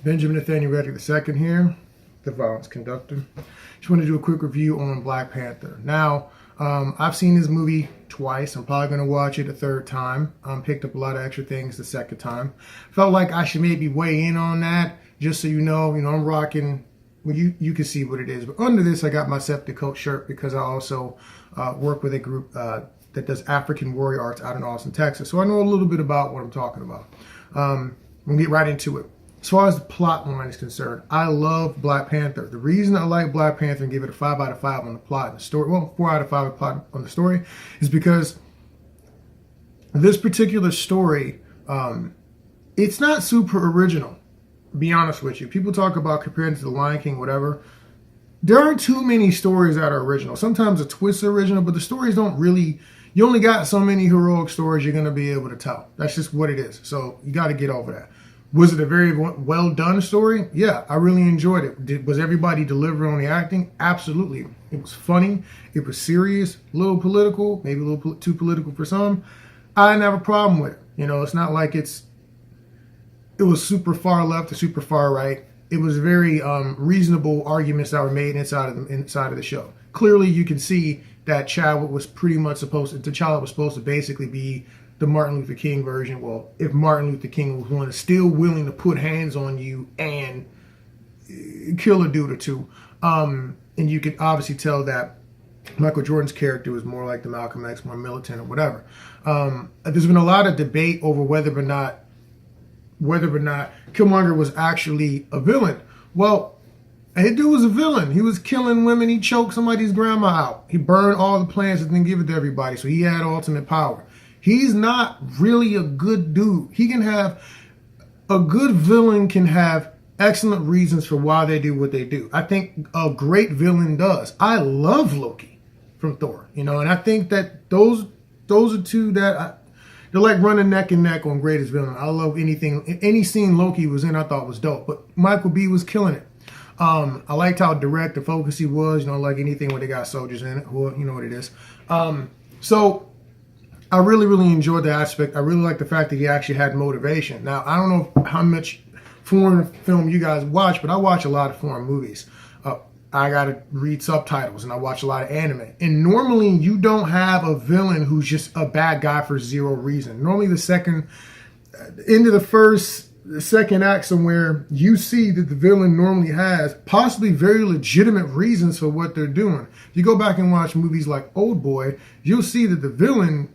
Benjamin Nathaniel Reddick II here, the Violence Conductor. Just want to do a quick review on Black Panther. Now, I've seen this movie twice. I'm probably going to watch it a third time. Picked up a lot of extra things the second time. Felt like I should maybe weigh in on that, just so you know, I'm rocking, well, you can see what it is. But under this, I got my Septicot shirt because I also work with a group that does African warrior arts out in Austin, Texas. So I know a little bit about what I'm talking about. We'll get right into it. As far as the plot line is concerned, I love Black Panther. The reason I like Black Panther and give it a 5 out of 5 on the plot and the story, well, 4 out of 5 plot on the story, is because this particular story, it's not super original, to be honest with you. People talk about comparing it to The Lion King, whatever. There aren't too many stories that are original. Sometimes a twist is original, but the stories don't really, you only got so many heroic stories you're going to be able to tell. That's just what it is. So you got to get over that. Was it a very well done story? Yeah, I really enjoyed it. Was everybody delivering on the acting? Absolutely. It was funny. It was serious, a little political, maybe a little too political for some. I didn't have a problem with it. It's not like it was super far left or super far right. It was very reasonable arguments that were made inside of the show. Clearly, you can see that T'Challa was supposed to basically be the Martin Luther King version. Well, if Martin Luther King was still willing to put hands on you and kill a dude or two. And you could obviously tell that Michael Jordan's character was more like the Malcolm X, more militant or whatever. There's been a lot of debate over whether or not Killmonger was actually a villain. Well, that dude was a villain. He was killing women. He choked somebody's grandma out. He burned all the plants and then give it to everybody. So he had ultimate power. He's not really a good dude. A good villain can have excellent reasons for why they do what they do. I think a great villain does. I love Loki from Thor, and I think that those are two that they're like running neck and neck on greatest villain. I love any scene Loki was in, I thought was dope. But Michael B was killing it. I liked how direct the focus he was, like anything where they got soldiers in it, well, you know what it is. So I really, really enjoyed the aspect. I really like the fact that he actually had motivation. Now, I don't know how much foreign film you guys watch, but I watch a lot of foreign movies. I got to read subtitles, and I watch a lot of anime. And normally, you don't have a villain who's just a bad guy for zero reason. Normally, the second act somewhere, you see that the villain normally has possibly very legitimate reasons for what they're doing. If you go back and watch movies like Old Boy, you'll see that the villain,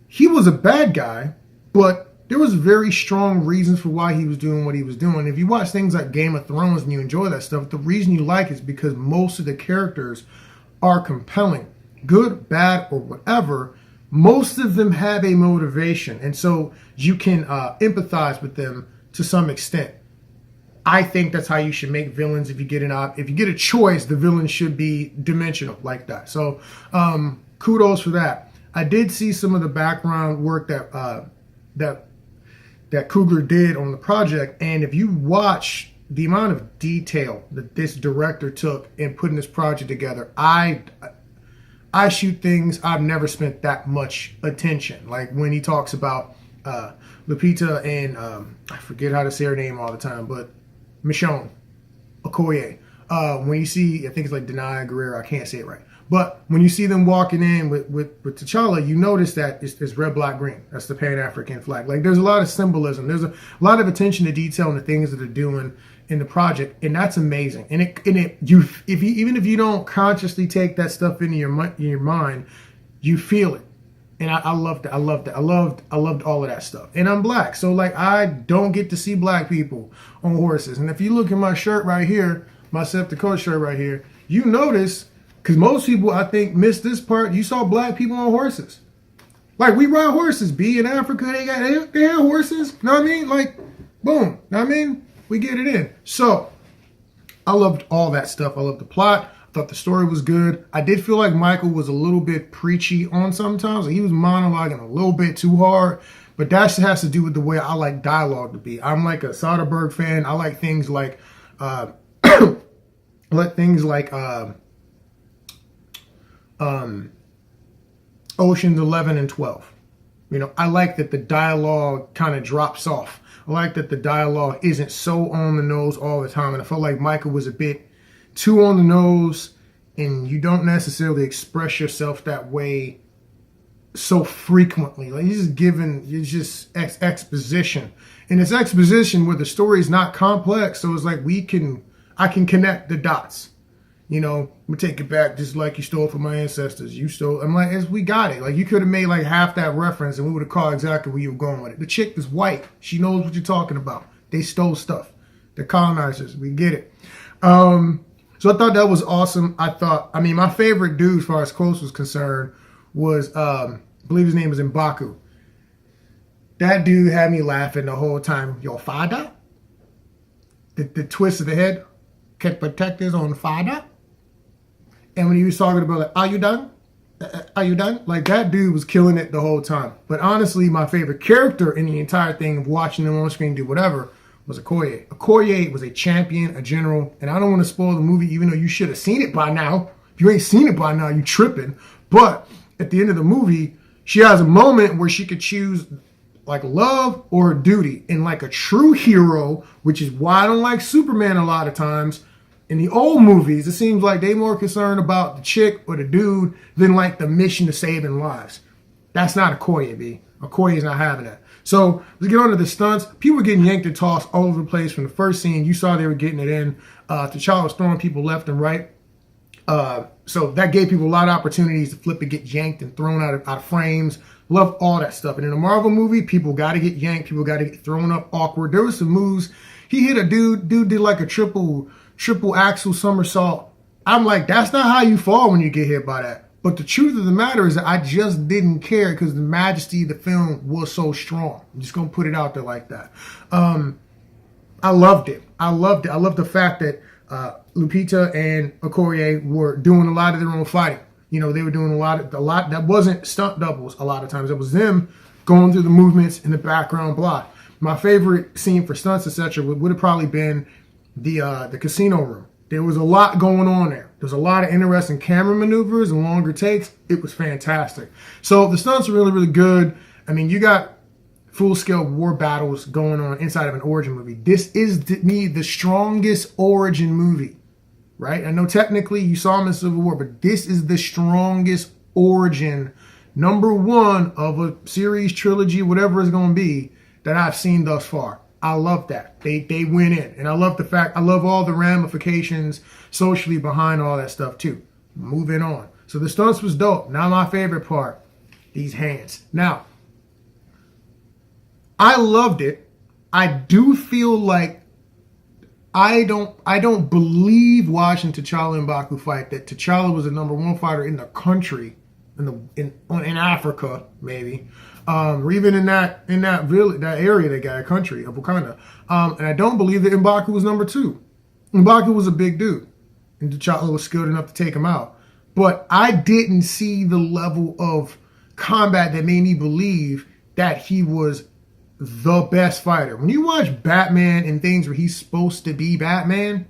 he was a bad guy, but there was very strong reasons for why he was doing what he was doing. If you watch things like Game of Thrones and you enjoy that stuff, the reason you like it is because most of the characters are compelling. Good, bad, or whatever, most of them have a motivation. And so you can empathize with them to some extent. I think that's how you should make villains. If you get a choice, the villain should be dimensional like that. So kudos for that. I did see some of the background work that Coogler did on the project, and if you watch the amount of detail that this director took in putting this project together, I shoot things I've never spent that much attention. Like when he talks about Lupita and I forget how to say her name all the time, but Michonne Okoye. When you see, I think it's like Denai Guerrero, I can't say it right. But when you see them walking in with T'Challa, you notice that it's red, black, green. That's the Pan-African flag. Like there's a lot of symbolism. There's a lot of attention to detail in the things that they're doing in the project, and that's amazing. Even if you don't consciously take that stuff into your mind, you feel it. And I loved it. I loved all of that stuff. And I'm black, so like I don't get to see black people on horses. And if you look at my shirt right here, my Septicot shirt right here, you notice. Because most people, I think, miss this part. You saw black people on horses. Like, we ride horses. In Africa, they have horses. Know what I mean? Like, boom. Know what I mean? We get it in. So, I loved all that stuff. I loved the plot. I thought the story was good. I did feel like Michael was a little bit preachy on sometimes. Like, he was monologuing a little bit too hard. But that just has to do with the way I like dialogue to be. I'm like a Soderbergh fan. I like things like... Oceans 11 and 12. You know, I like that the dialogue kind of drops off. I like that the dialogue isn't so on the nose all the time. And I felt like Michael was a bit too on the nose, and you don't necessarily express yourself that way so frequently. Like, he's just giving, it's just exposition. And it's exposition where the story is not complex. So it's like I can connect the dots. You know, we take it back just like you stole from my ancestors. You stole. I'm like, we got it. Like, you could have made like half that reference and we would have caught exactly where you were going with it. The chick is white. She knows what you're talking about. They stole stuff. They're colonizers. We get it. So I thought that was awesome. I mean, my favorite dude as far as close was concerned was, I believe his name was M'Baku. That dude had me laughing the whole time. Yo, father? The twist of the head. Can protect us on father? And when he was talking about, like, are you done? Are you done? Like, that dude was killing it the whole time. But honestly, my favorite character in the entire thing of watching them on screen do whatever was Okoye. Okoye was a champion, a general, and I don't want to spoil the movie, even though you should have seen it by now. If you ain't seen it by now, you tripping. But at the end of the movie, she has a moment where she could choose like love or duty. And like a true hero, which is why I don't like Superman a lot of times, in the old movies, it seems like they more concerned about the chick or the dude than like the mission to saving lives. That's not Okoye, B. Okoye is not having that. So let's get on to the stunts. People were getting yanked and tossed all over the place from the first scene. You saw they were getting it in. T'Challa was throwing people left and right. So that gave people a lot of opportunities to flip and get yanked and thrown out of frames. Love all that stuff. And in a Marvel movie, people got to get yanked. People got to get thrown up awkward. There was some moves. He hit a dude. Dude did like a triple axel somersault. I'm like, that's not how you fall when you get hit by that. But the truth of the matter is that I just didn't care because the majesty of the film was so strong. I'm just going to put it out there like that. I loved it. I loved the fact that Lupita and Okoye were doing a lot of their own fighting. You know, they were doing a lot that wasn't stunt doubles a lot of times. It was them going through the movements in the background block. My favorite scene for stunts, etc., would have probably been the casino room. There was a lot going on there. There's a lot of interesting camera maneuvers and longer takes. It was fantastic. So the stunts are really, really good. I mean, you got full-scale war battles going on inside of an origin movie. This is, to me, the strongest origin movie, right? I know technically you saw him in Civil War, but this is the strongest origin, number one of a series, trilogy, whatever it's going to be, that I've seen thus far. I love that. They went in. And I love the fact, I love all the ramifications socially behind all that stuff too. Moving on. So the stunts was dope. Now my favorite part, these hands. Now, I loved it. I do feel like I don't believe watching T'Challa and M'Baku fight that T'Challa was the number one fighter in the country, in Africa maybe, or even in that village, that area they got, a country of Wakanda. And I don't believe that M'Baku was number two. M'Baku was a big dude, and T'Challa was skilled enough to take him out. But I didn't see the level of combat that made me believe that he was the best fighter. When you watch Batman and things where he's supposed to be Batman,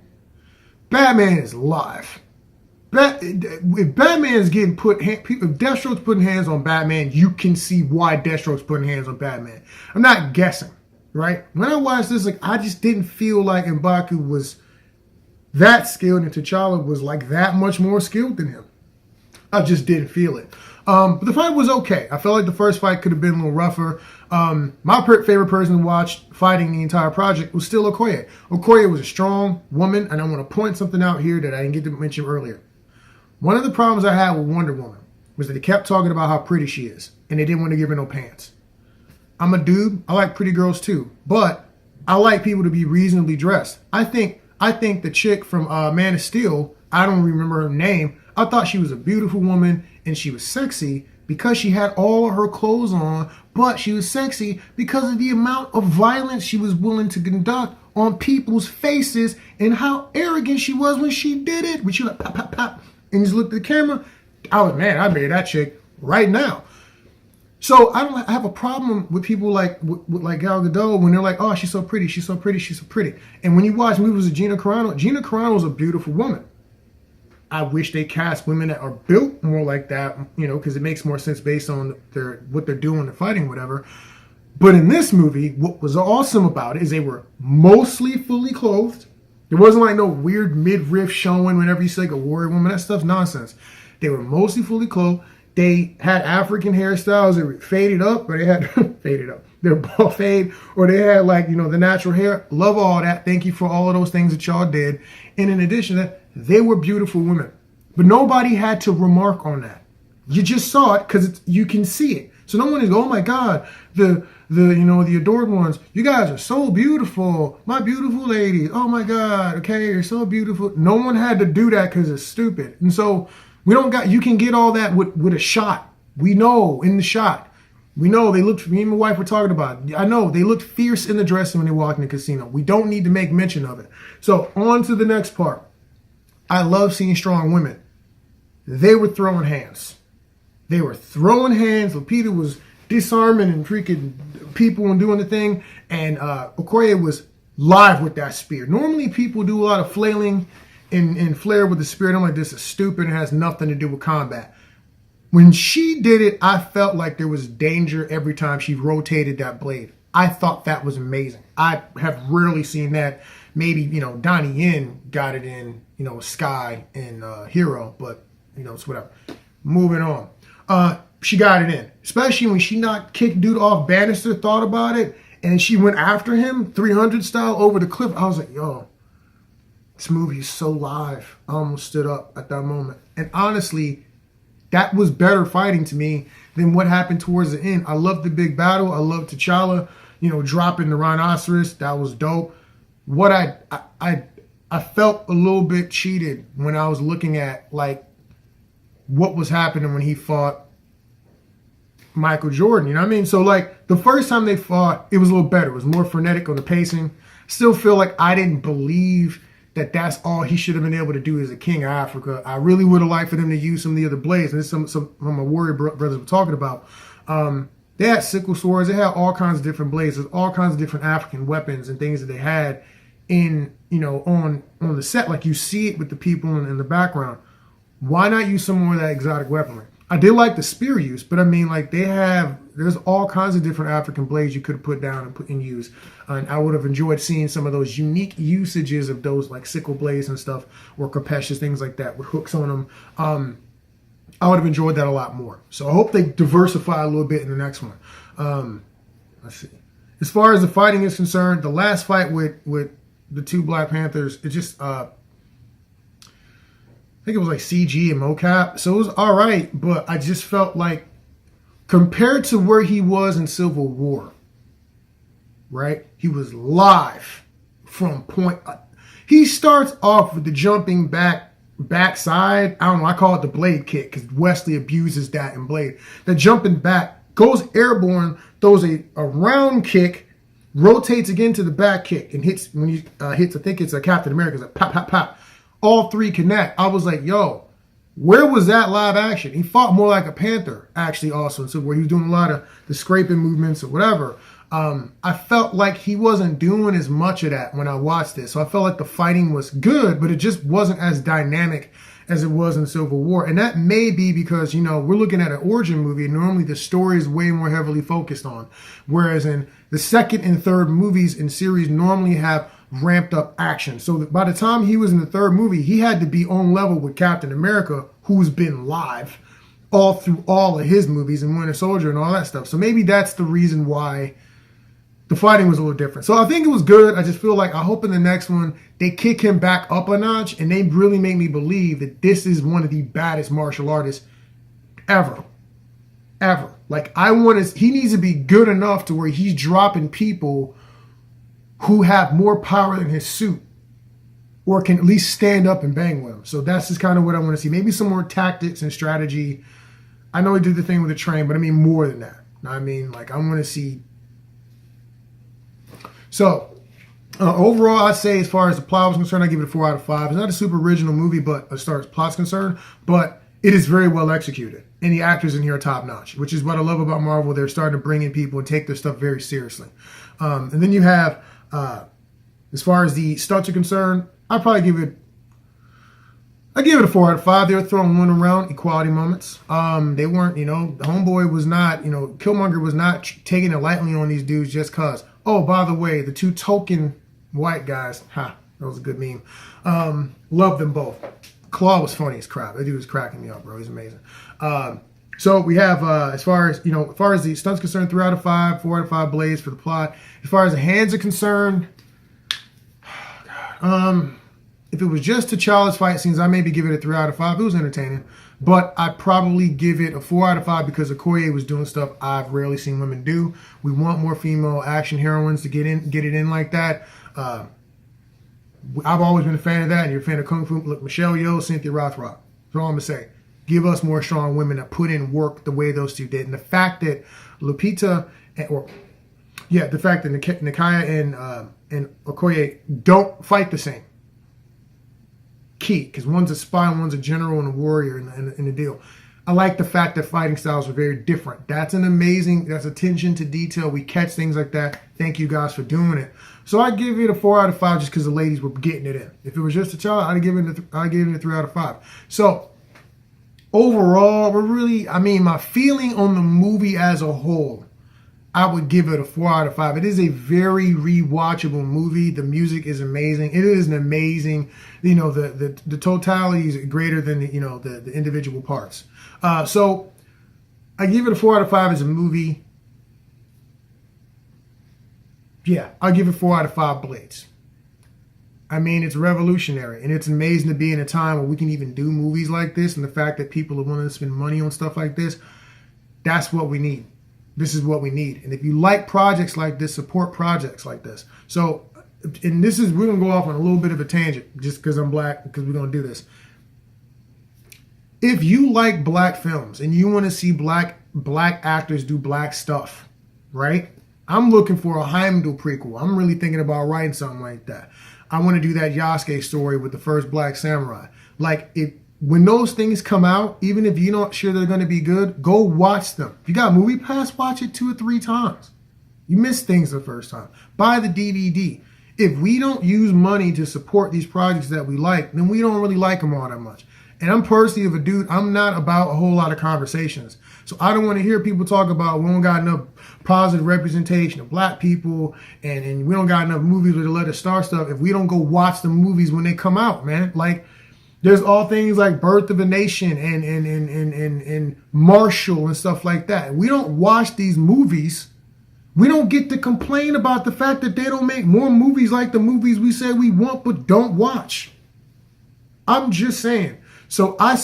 Batman is live. If Batman is getting if Deathstroke's putting hands on Batman, you can see why Deathstroke's putting hands on Batman. I'm not guessing, right? When I watched this, like, I just didn't feel like M'Baku was that skilled and T'Challa was like that much more skilled than him. I just didn't feel it. But the fight was okay. I felt like the first fight could have been a little rougher. My favorite person to watch fighting the entire project was still Okoye. Okoye was a strong woman, and I want to point something out here that I didn't get to mention earlier. One of the problems I had with Wonder Woman was that they kept talking about how pretty she is, and they didn't want to give her no pants. I'm a dude. I like pretty girls too, but I like people to be reasonably dressed. I think the chick from Man of Steel, I don't remember her name, I thought she was a beautiful woman and she was sexy because she had all of her clothes on, but she was sexy because of the amount of violence she was willing to conduct on people's faces and how arrogant she was when she did it. When she like pop, pop, pop, and just looked at the camera. I was, man, I marry that chick right now. So I have a problem with people like Gal Gadot when they're like, oh, she's so pretty, she's so pretty, she's so pretty. And when you watch movies of Gina Carano is a beautiful woman. I wish they cast women that are built more like that, you know, because it makes more sense based on what they're doing, they're fighting, whatever. But in this movie, what was awesome about it is they were mostly fully clothed. There wasn't like no weird midriff showing whenever you say like a warrior woman. That stuff's nonsense. They were mostly fully clothed. They had African hairstyles that were faded up, or they had faded up. They're bald fade, or they had like, you know, the natural hair. Love all that. Thank you for all of those things that y'all did. And in addition to that, they were beautiful women. But nobody had to remark on that. You just saw it because you can see it. So no one is, oh my God, the adored ones, you guys are so beautiful. My beautiful ladies. Oh my God. Okay, you're so beautiful. No one had to do that because it's stupid. And so you can get all that with a shot. We know in the shot. We know they looked, me and my wife were talking about it. I know they looked fierce in the dressing when they walked in the casino. We don't need to make mention of it. So on to the next part. I love seeing strong women. They were throwing hands. They were throwing hands. Lupita was disarming and freaking people and doing the thing. And Okoye was live with that spear. Normally people do a lot of flailing and flare with the spear. I'm like, this is stupid and has nothing to do with combat. When she did it, I felt like there was danger every time she rotated that blade. I thought that was amazing. I have rarely seen that. Maybe, you know, Donnie Yen got it in, you know, Sky and Hero, but, you know, it's whatever. Moving on. She got it in, especially when she kicked dude off banister, thought about it, and she went after him 300 style over the cliff. I was like, yo, this movie is so live. I almost stood up at that moment. And honestly, that was better fighting to me than what happened towards the end. I loved the big battle. I loved T'Challa, you know, dropping the rhinoceros. That was dope. What I felt a little bit cheated when I was looking at like what was happening when he fought Michael Jordan, you know what I mean? So like the first time they fought, it was a little better. It was more frenetic on the pacing. Still feel like I didn't believe that that's all he should have been able to do as a king of Africa. I really would have liked for them to use some of the other blades. And this is some of my warrior brothers were talking about. They had sickle swords. They had all kinds of different blades. There's all kinds of different African weapons and things that they had in, you know, on the set. Like you see it with the people in the background. Why not use some more of that exotic weaponry? I did like the spear use, but I mean, like there's all kinds of different African blades you could have put down and put in use. And I would have enjoyed seeing some of those unique usages of those like sickle blades and stuff, or capacious, things like that with hooks on them. I would have enjoyed that a lot more. So I hope they diversify a little bit in the next one. Let's see. As far as the fighting is concerned, the last fight with the two Black Panthers, it just I think it was like CG and mocap. So it was all right, but I just felt like compared to where he was in Civil War, right? He was live from point. He starts off with the jumping backside. I don't know. I call it the blade kick because Wesley abuses that in Blade. The jumping back goes airborne, throws a round kick, rotates again to the back kick and hits when he hits. I think it's a Captain America. It's like pop, pop, pop. All three connect. I was like, yo, where was that live action? He fought more like a panther, actually, also. So where he was doing a lot of the scraping movements or whatever. I felt like he wasn't doing as much of that when I watched this. So I felt like the fighting was good, but it just wasn't as dynamic as it was in Civil War. And that may be because, you know, we're looking at an origin movie, and normally the story is way more heavily focused on. Whereas in the second and third movies in series normally have ramped up action. So by the time he was in the third movie, he had to be on level with Captain America, who's been live all through all of his movies and Winter Soldier and all that stuff. So maybe that's the reason why the fighting was a little different. So I think it was good. I just feel like I hope in the next one they kick him back up a notch and they really make me believe that this is one of the baddest martial artists ever. Ever. Like he needs to be good enough to where he's dropping people who have more power than his suit or can at least stand up and bang with him. So that's just kind of what I want to see. Maybe some more tactics and strategy. I know he did the thing with the train, but I mean more than that. I mean, like I want to see. So overall, I'd say as far as the plot was concerned, I give it a 4 out of 5. It's not a super original movie, but as far as plot's concerned, but it is very well executed. And the actors in here are top notch, which is what I love about Marvel. They're starting to bring in people and take their stuff very seriously. And then you have, as far as the stunts are concerned, I'd probably give it I give it a 4 out of 5. They were throwing one around, equality moments. They weren't, the homeboy was not, Killmonger was not taking it lightly on these dudes just cause. Oh, by the way, the 2 token white guys, that was a good meme. Love them both. Claw was funny as crap. That dude was cracking me up, bro. He's amazing. So we have, as far as the stunts concerned, 3 out of 5, 4 out of 5 blades for the plot. As far as the hands are concerned, if it was just T'Challa's fight scenes, I maybe give it a 3 out of 5. It was entertaining. But I'd probably give it a 4 out of 5 because Okoye was doing stuff I've rarely seen women do. We want more female action heroines to get it in like that. I've always been a fan of that, and you're a fan of Kung Fu. Look, Michelle Yeoh, Cynthia Rothrock. That's all I'm going to say. Give us more strong women that put in work the way those two did. And the fact that Nakia and Okoye don't fight the same. Key, because one's a spy, one's a general and a warrior in the deal. I like the fact that fighting styles are very different. That's attention to detail. We catch things like that. Thank you guys for doing it. So I give it a 4 out of 5 just because the ladies were getting it in. If it was just T'Challa, I'd give it a 3 out of 5. So overall, my feeling on the movie as a whole, I would give it a 4 out of 5. It is a very rewatchable movie. The music is amazing. It is an amazing, the totality is greater than the individual parts. So I give it a 4 out of 5 as a movie. Yeah, I'll give it 4 out of 5 blades. It's revolutionary, and it's amazing to be in a time where we can even do movies like this, and the fact that people are willing to spend money on stuff like this, that's what we need. This is what we need. And if you like projects like this, support projects like this. So, we're going to go off on a little bit of a tangent, just because I'm black, because we're going to do this. If you like black films, and you want to see black actors do black stuff, right? I'm looking for a Heimdall prequel. I'm really thinking about writing something like that. I want to do that Yasuke story with the first black samurai. When those things come out, even if you're not sure they're going to be good, go watch them. If you got Movie Pass, watch it 2 or 3 times. You miss things the first time. Buy the DVD. If we don't use money to support these projects that we like, then we don't really like them all that much. And I'm personally I'm not about a whole lot of conversations. So I don't want to hear people talk about we don't got enough positive representation of black people and we don't got enough movies with a let us star stuff if we don't go watch the movies when they come out, man. There's all things like Birth of a Nation and Marshall and stuff like that. We don't watch these movies. We don't get to complain about the fact that they don't make more movies like the movies we say we want but don't watch. I'm just saying. So I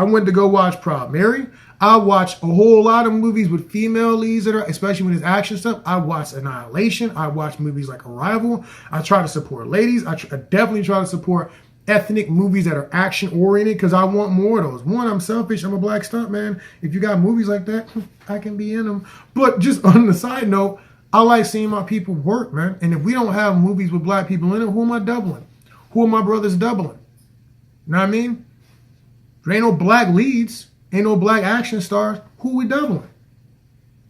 went to go watch Proud Mary. I watch a whole lot of movies with female leads that are, especially when it's action stuff. I watch Annihilation. I watch movies like Arrival. I try to support ladies. I definitely try to support ethnic movies that are action oriented because I want more of those. One, I'm selfish. I'm a black stuntman. If you got movies like that, I can be in them. But just on the side note, I like seeing my people work, man. And if we don't have movies with black people in it, who am I doubling? Who are my brothers doubling? You know what I mean? There ain't no black leads, ain't no black action stars. Who we doubling?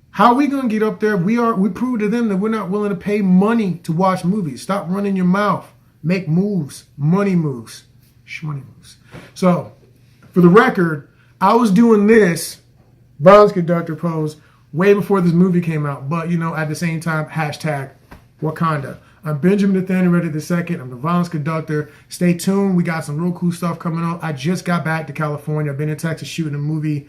How are we gonna get up there? We prove to them that we're not willing to pay money to watch movies. Stop running your mouth. Make moves, money moves, shmoney moves. So, for the record, I was doing this Violence Conductor pose way before this movie came out. But at the same time, hashtag Wakanda. I'm Benjamin Nathaniel Reddick II. I'm the Violence Conductor. Stay tuned. We got some real cool stuff coming up. I just got back to California. I've been in Texas shooting a movie,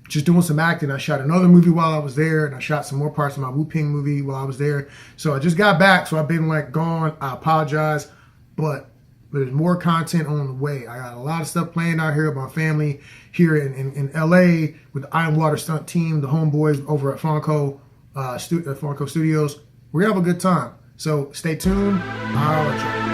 just doing some acting. I shot another movie while I was there, and I shot some more parts of my Wu Ping movie while I was there. So I just got back, so I've been gone. I apologize, but there's more content on the way. I got a lot of stuff planned out here with my family here in LA with the Iron Water Stunt Team, the homeboys over at Fonco Studios. We're going to have a good time. So stay tuned. I'll let you.